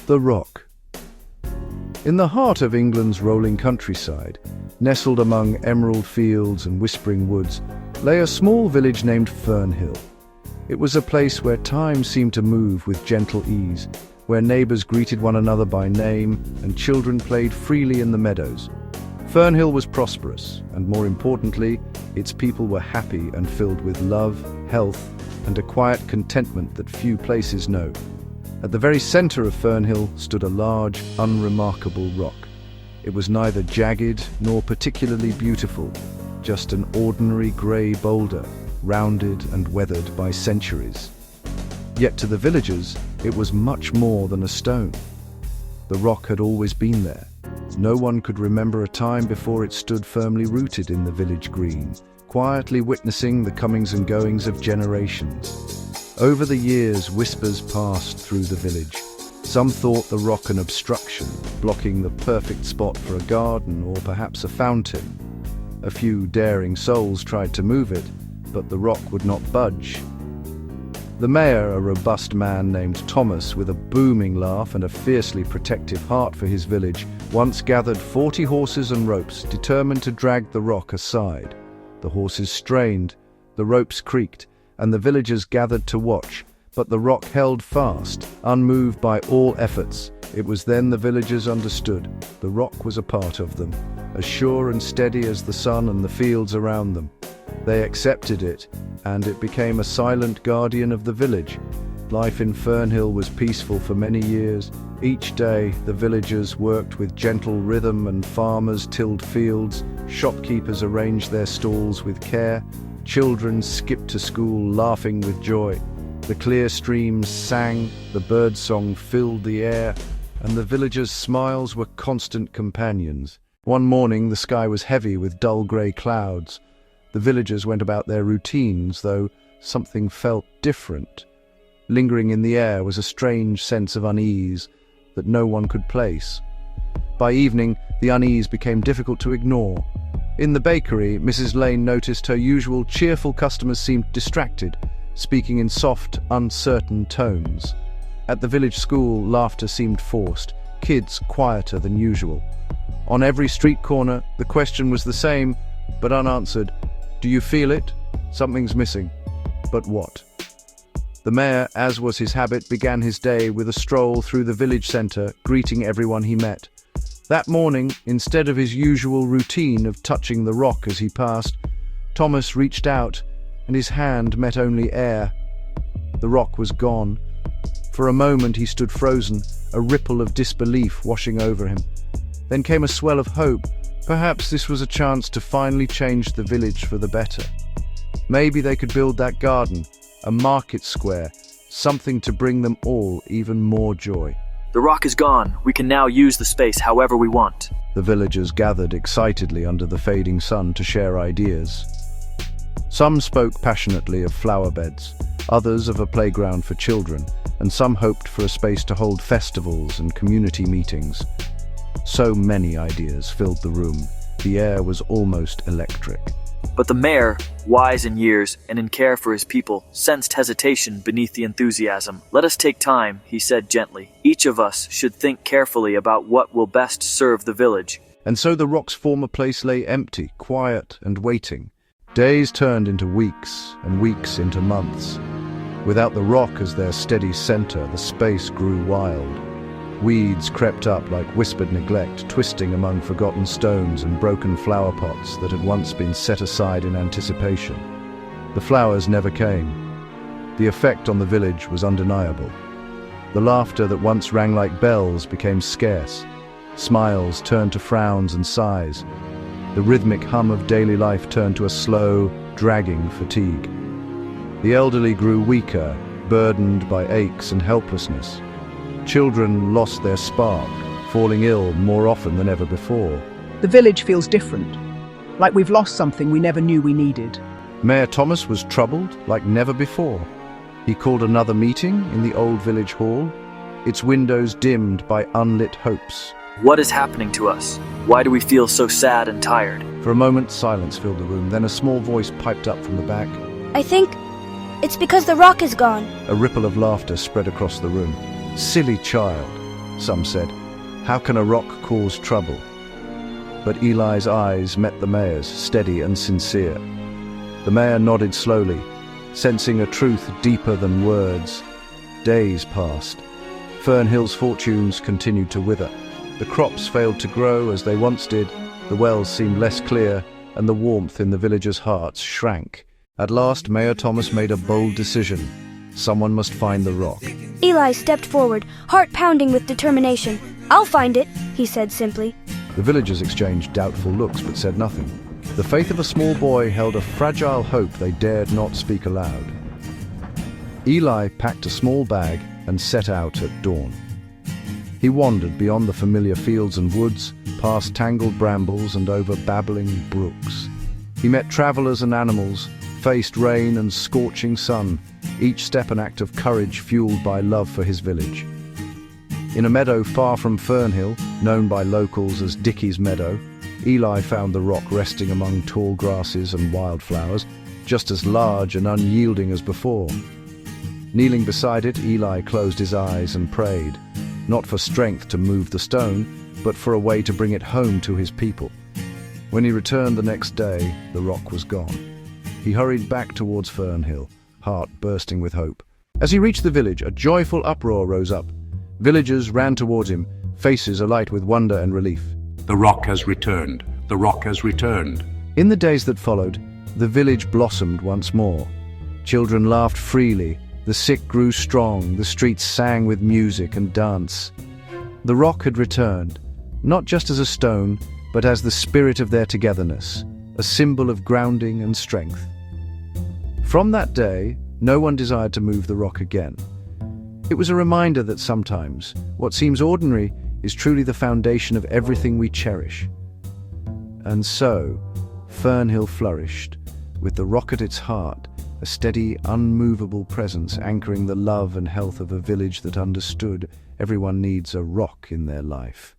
The Rock. In the heart of England's rolling countryside, nestled among emerald fields and whispering woods, lay a small village named Fernhill. It was a place where time seemed to move with gentle ease, where neighbours greeted one another by name and children played freely in the meadows. Fernhill was prosperous, and more importantly, its people were happy and filled with love, health, and a quiet contentment that few places know. At the very centre of Fernhill stood a large, unremarkable rock. It was neither jagged nor particularly beautiful, just an ordinary grey boulder, rounded and weathered by centuries. Yet to the villagers, it was much more than a stone. The rock had always been there. No one could remember a time before it stood firmly rooted in the village green, quietly witnessing the comings and goings of generations. Over the years, whispers passed through the village. Some thought the rock an obstruction, blocking the perfect spot for a garden or perhaps a fountain. A few daring souls tried to move it, but the rock would not budge. The mayor, a robust man named Thomas with a booming laugh and a fiercely protective heart for his village, once gathered 40 horses and ropes, determined to drag the rock aside. The horses strained, the ropes creaked, and the villagers gathered to watch, but the rock held fast, unmoved by all efforts. It was then the villagers understood. The rock was a part of them, as sure and steady as the sun and the fields around them. They accepted it, and it became a silent guardian of the village. Life in Fernhill was peaceful for many years. Each day, the villagers worked with gentle rhythm and farmers tilled fields, shopkeepers arranged their stalls with care, children skipped to school laughing with joy. The clear streams sang, the birdsong filled the air, and the villagers' smiles were constant companions. One morning, the sky was heavy with dull grey clouds. The villagers went about their routines, though something felt different. Lingering in the air was a strange sense of unease that no one could place. By evening, the unease became difficult to ignore. In the bakery, Mrs. Lane noticed her usual cheerful customers seemed distracted, speaking in soft, uncertain tones. At the village school, laughter seemed forced, kids quieter than usual. On every street corner, the question was the same, but unanswered. Do you feel it? Something's missing. But what? The mayor, as was his habit, began his day with a stroll through the village centre, greeting everyone he met. That morning, instead of his usual routine of touching the rock as he passed, Thomas reached out, and his hand met only air. The rock was gone. For a moment he stood frozen, a ripple of disbelief washing over him. Then came a swell of hope. Perhaps this was a chance to finally change the village for the better. Maybe they could build that garden, a market square, something to bring them all even more joy. The rock is gone. We can now use the space however we want. The villagers gathered excitedly under the fading sun to share ideas. Some spoke passionately of flower beds, others of a playground for children, and some hoped for a space to hold festivals and community meetings. So many ideas filled the room. The air was almost electric. But the mayor, wise in years and in care for his people, sensed hesitation beneath the enthusiasm. Let us take time, he said gently. Each of us should think carefully about what will best serve the village. And so the rock's former place lay empty, quiet and waiting. Days turned into weeks, and weeks into months. Without the rock as their steady center, the space grew wild. Weeds crept up like whispered neglect, twisting among forgotten stones and broken flower pots that had once been set aside in anticipation. The flowers never came. The effect on the village was undeniable. The laughter that once rang like bells became scarce. Smiles turned to frowns and sighs. The rhythmic hum of daily life turned to a slow, dragging fatigue. The elderly grew weaker, burdened by aches and helplessness. Children lost their spark, falling ill more often than ever before. The village feels different, like we've lost something we never knew we needed. Mayor Thomas was troubled like never before. He called another meeting in the old village hall, its windows dimmed by unlit hopes. What is happening to us? Why do we feel so sad and tired? For a moment, silence filled the room. Then a small voice piped up from the back. I think it's because the rock is gone. A ripple of laughter spread across the room. Silly child. some said. How can a rock cause trouble? But Eli's eyes met the mayor's, steady and sincere. The mayor nodded slowly, sensing a truth deeper than words. Days passed. Fernhill's fortunes continued to wither. The crops failed to grow as they once did, the wells seemed less clear, and the warmth in the villagers' hearts shrank. At last, Mayor Thomas made a bold decision. Someone must find the rock. Eli stepped forward, heart pounding with determination. "I'll find it," he said simply. The villagers exchanged doubtful looks but said nothing. The faith of a small boy held a fragile hope they dared not speak aloud. Eli packed a small bag and set out at dawn. He wandered beyond the familiar fields and woods, past tangled brambles and over babbling brooks. He met travelers and animals, faced rain and scorching sun, each step an act of courage fueled by love for his village. In a meadow far from Fernhill, known by locals as Dickie's Meadow, Eli found the rock resting among tall grasses and wildflowers, just as large and unyielding as before. Kneeling beside it, Eli closed his eyes and prayed, not for strength to move the stone, but for a way to bring it home to his people. When he returned the next day, the rock was gone. He hurried back towards Fernhill, heart bursting with hope. As he reached the village, a joyful uproar rose up. Villagers ran towards him, faces alight with wonder and relief. The rock has returned. The rock has returned. In the days that followed, the village blossomed once more. Children laughed freely, the sick grew strong, the streets sang with music and dance. The rock had returned, not just as a stone, but as the spirit of their togetherness, a symbol of grounding and strength. From that day, no one desired to move the rock again. It was a reminder that sometimes what seems ordinary is truly the foundation of everything we cherish. And so, Fernhill flourished, with the rock at its heart, a steady, unmovable presence anchoring the love and health of a village that understood everyone needs a rock in their life.